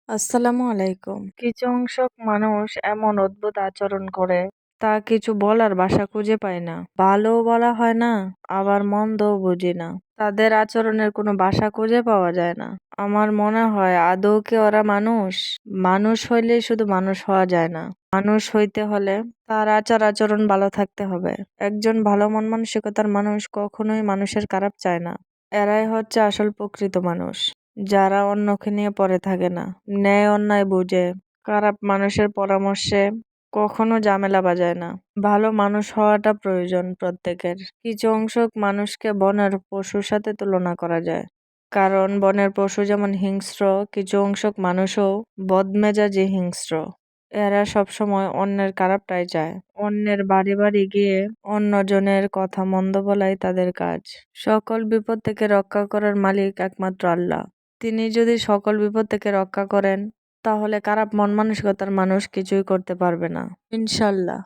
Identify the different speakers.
Speaker 1: আসসালামু আলাইকুম। কিছু সংখ্যক মানুষ এমন অদ্ভুত আচরণ করে তা কিছু বলার ভাষা খুঁজে পায় না। ভালোও বলা হয় না, আবার মন্দও বুঝি না। তাদের আচরণের কোনো ভাষা খুঁজে পাওয়া যায় না। আমার মনে হয় আদৌ কি ওরা মানুষ? মানুষ হইলে শুধু মানুষ হওয়া যায় না। মানুষ হইতে হলে তার আচার আচরণ ভালো থাকতে হবে। একজন ভালো মন মানসিকতার মানুষ কখনোই মানুষের খারাপ চায় না। এরাই হচ্ছে আসল প্রকৃত মানুষ, যারা অন্যকে নিয়ে পড়ে থাকে না, ন্যায় অন্যায় বুঝে, খারাপ মানুষের পরামর্শে কখনো ঝামেলা বাজায় না। ভালো মানুষ হওয়াটা প্রয়োজন প্রত্যেকের। কিছু সংখ্যক মানুষকে বনের পশুর সাথে তুলনা করা যায়, কারণ বনের পশু যেমন হিংস্র, কিছু সংখ্যক মানুষও বদমেজাজি হিংস্র। এরা সবসময় অন্যের খারাপটাই চায়। অন্যের বাড়ি বাড়ি গিয়ে অন্যজনের কথা মন্দ বলাই তাদের কাজ। সকল বিপদ থেকে রক্ষা করার মালিক একমাত্র আল্লাহ। তিনি যদি সকল বিপদ থেকে রক্ষা করেন, তাহলে খারাপ মন মানসিকতার মানুষ কিছুই করতে পারবে না, ইনশাল্লাহ।